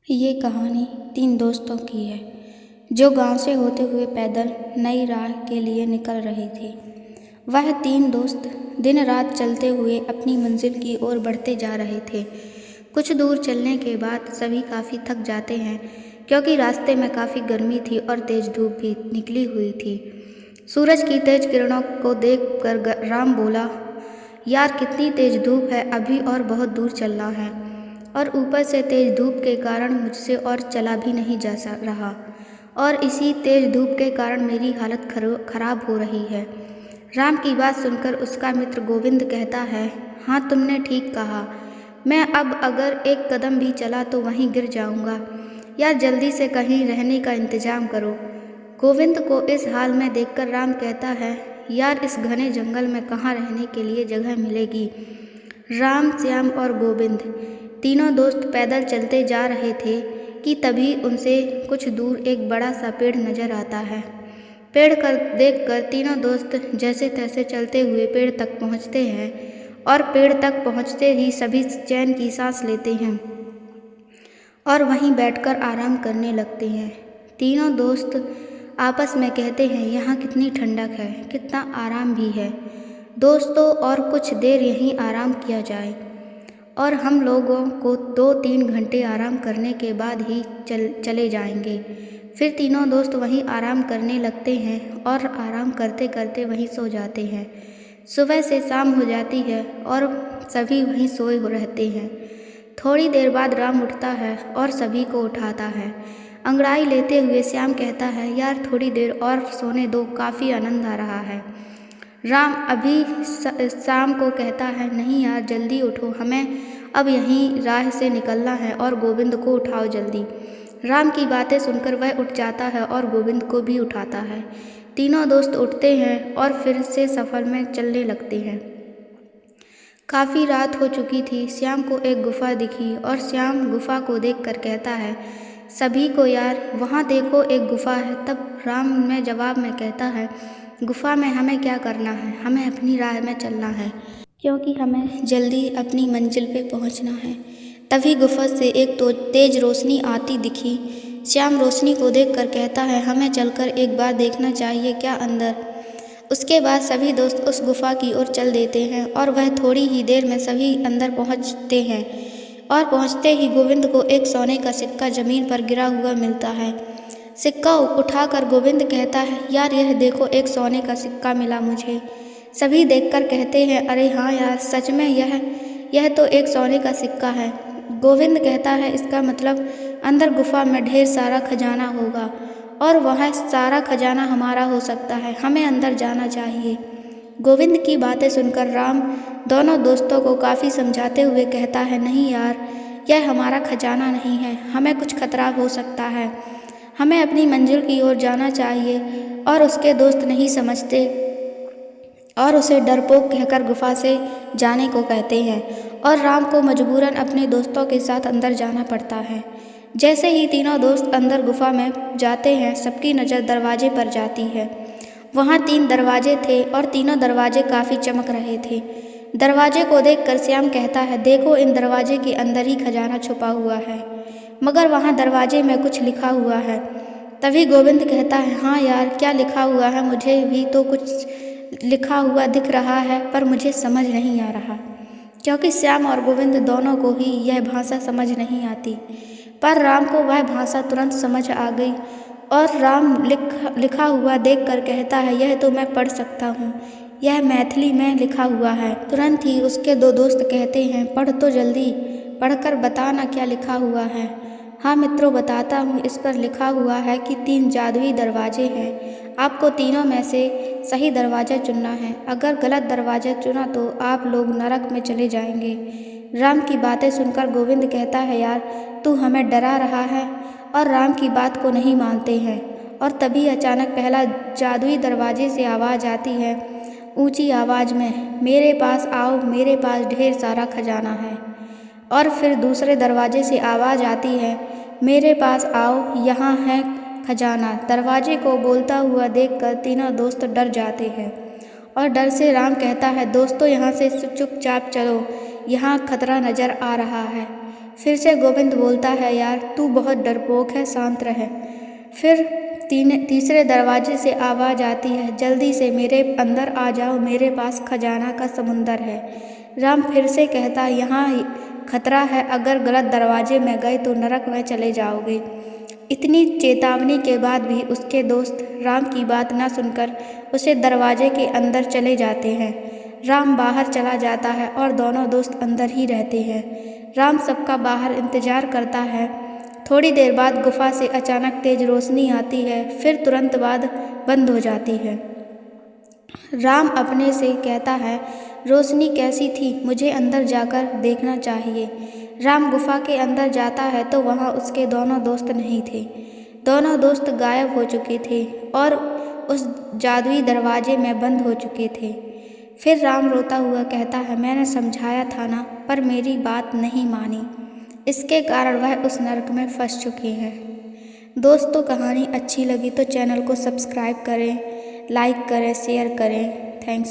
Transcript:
ये कहानी 3 दोस्तों की है जो गांव से होते हुए पैदल नई राह के लिए निकल रहे थे। वह 3 दोस्त दिन रात चलते हुए अपनी मंजिल की ओर बढ़ते जा रहे थे। कुछ दूर चलने के बाद सभी काफ़ी थक जाते हैं क्योंकि रास्ते में काफ़ी गर्मी थी और तेज़ धूप भी निकली हुई थी। सूरज की तेज किरणों को देखकर राम बोला, यार कितनी तेज धूप है, अभी और बहुत दूर चलना है और ऊपर से तेज धूप के कारण मुझसे और चला भी नहीं जा रहा और इसी तेज धूप के कारण मेरी हालत खराब हो रही है। राम की बात सुनकर उसका मित्र गोविंद कहता है, हाँ तुमने ठीक कहा, मैं अब अगर एक कदम भी चला तो वहीं गिर जाऊंगा। यार जल्दी से कहीं रहने का इंतजाम करो। गोविंद को इस हाल में देखकर राम कहता है, यार इस घने जंगल में कहाँ रहने के लिए जगह मिलेगी। राम, श्याम और गोविंद तीनों दोस्त पैदल चलते जा रहे थे कि तभी उनसे कुछ दूर एक बड़ा सा पेड़ नजर आता है। पेड़ कर देखकर तीनों दोस्त जैसे तैसे चलते हुए पेड़ तक पहुंचते हैं और पेड़ तक पहुंचते ही सभी चैन की सांस लेते हैं और वहीं बैठकर आराम करने लगते हैं। तीनों दोस्त आपस में कहते हैं, यहाँ कितनी ठंडक है, कितना आराम भी है। दोस्तों और कुछ देर यहीं आराम किया जाए और हम लोगों को 2-3 घंटे आराम करने के बाद ही चले जाएंगे। फिर तीनों दोस्त वहीं आराम करने लगते हैं और आराम करते करते वहीं सो जाते हैं। सुबह से शाम हो जाती है और सभी वहीं सोए रहते हैं। थोड़ी देर बाद राम उठता है और सभी को उठाता है। अंगड़ाई लेते हुए श्याम कहता है, यार थोड़ी देर और सोने दो, काफ़ी आनंद आ रहा है। राम अभी शाम को कहता है, नहीं यार जल्दी उठो, हमें अब यहीं राह से निकलना है और गोविंद को उठाओ जल्दी। राम की बातें सुनकर वह उठ जाता है और गोविंद को भी उठाता है। तीनों दोस्त उठते हैं और फिर से सफ़र में चलने लगते हैं। काफ़ी रात हो चुकी थी। श्याम को एक गुफा दिखी और श्याम गुफा को देखकर कहता है सभी को, यार वहाँ देखो एक गुफा है। तब राम में जवाब में कहता है, गुफा में हमें क्या करना है, हमें अपनी राह में चलना है क्योंकि हमें जल्दी अपनी मंजिल पे पहुँचना है। तभी गुफा से एक तो तेज रोशनी आती दिखी। श्याम रोशनी को देखकर कहता है, हमें चलकर एक बार देखना चाहिए क्या अंदर। उसके बाद सभी दोस्त उस गुफा की ओर चल देते हैं और वह थोड़ी ही देर में सभी अंदर पहुंचते हैं और पहुंचते ही गोविंद को एक सोने का सिक्का जमीन पर गिरा हुआ मिलता है। सिक्का उठाकर गोविंद कहता है, यार यह देखो एक सोने का सिक्का मिला मुझे। सभी देखकर कहते हैं, अरे हाँ यार सच में यह तो एक सोने का सिक्का है। गोविंद कहता है, इसका मतलब अंदर गुफा में ढेर सारा खजाना होगा और वह सारा खजाना हमारा हो सकता है, हमें अंदर जाना चाहिए। गोविंद की बातें सुनकर राम दोनों दोस्तों को काफ़ी समझाते हुए कहता है, नहीं यार यह हमारा खजाना नहीं है, हमें कुछ खतरा हो सकता है, हमें अपनी मंजिल की ओर जाना चाहिए। और उसके दोस्त नहीं समझते और उसे डरपोक कहकर गुफा से जाने को कहते हैं और राम को मजबूरन अपने दोस्तों के साथ अंदर जाना पड़ता है। जैसे ही तीनों दोस्त अंदर गुफा में जाते हैं, सबकी नज़र दरवाजे पर जाती है। वहाँ 3 दरवाजे थे और तीनों दरवाजे काफ़ी चमक रहे थे। दरवाजे को देखकर श्याम कहता है, देखो इन दरवाजे के अंदर ही खजाना छुपा हुआ है, मगर वहाँ दरवाजे में कुछ लिखा हुआ है। तभी गोविंद कहता है, हाँ यार क्या लिखा हुआ है, मुझे भी तो कुछ लिखा हुआ दिख रहा है पर मुझे समझ नहीं आ रहा क्योंकि श्याम और गोविंद दोनों को ही यह भाषा समझ नहीं आती। पर राम को वह भाषा तुरंत समझ आ गई और राम लिखा हुआ देखकर कहता है, यह तो मैं पढ़ सकता हूँ, यह मैथिली में लिखा हुआ है। तुरंत ही उसके 2 दोस्त कहते हैं, पढ़ तो जल्दी, पढ़कर बता ना क्या लिखा हुआ है। हाँ मित्रों बताता हूँ, इस पर लिखा हुआ है कि 3 जादुई दरवाजे हैं, आपको तीनों में से सही दरवाज़ा चुनना है, अगर गलत दरवाज़ा चुना तो आप लोग नरक में चले जाएंगे। राम की बातें सुनकर गोविंद कहता है, यार तू हमें डरा रहा है, और राम की बात को नहीं मानते हैं। और तभी अचानक पहला जादुई दरवाजे से आवाज़ आती है, ऊंची आवाज़ में, मेरे पास आओ, मेरे पास ढेर सारा खजाना है। और फिर दूसरे दरवाजे से आवाज़ आती है, मेरे पास आओ, यहाँ है खजाना। दरवाजे को बोलता हुआ देखकर तीनों दोस्त डर जाते हैं और डर से राम कहता है, दोस्तों यहाँ से चुपचाप चलो, यहाँ खतरा नज़र आ रहा है। फिर से गोविंद बोलता है, यार तू बहुत डरपोक है, शांत रह। फिर तीसरे दरवाजे से आवाज़ आती है, जल्दी से मेरे अंदर आ जाओ, मेरे पास खजाना का समुंदर है। राम फिर से कहता, यहाँ खतरा है, अगर गलत दरवाजे में गए तो नरक में चले जाओगे। इतनी चेतावनी के बाद भी उसके दोस्त राम की बात न सुनकर उसे दरवाजे के अंदर चले जाते हैं। राम बाहर चला जाता है और दोनों दोस्त अंदर ही रहते हैं। राम सबका बाहर इंतजार करता है। थोड़ी देर बाद गुफा से अचानक तेज रोशनी आती है, फिर तुरंत बाद बंद हो जाती है। राम अपने से कहता है, रोशनी कैसी थी, मुझे अंदर जाकर देखना चाहिए। राम गुफा के अंदर जाता है तो वहाँ उसके दोनों दोस्त नहीं थे। दोनों दोस्त गायब हो चुके थे और उस जादुई दरवाजे में बंद हो चुके थे। फिर राम रोता हुआ कहता है, मैंने समझाया था ना, पर मेरी बात नहीं मानी। इसके कारण वह उस नरक में फंस चुके हैं। दोस्तों, कहानी अच्छी लगी तो चैनल को सब्सक्राइब करें, लाइक करें, शेयर करें।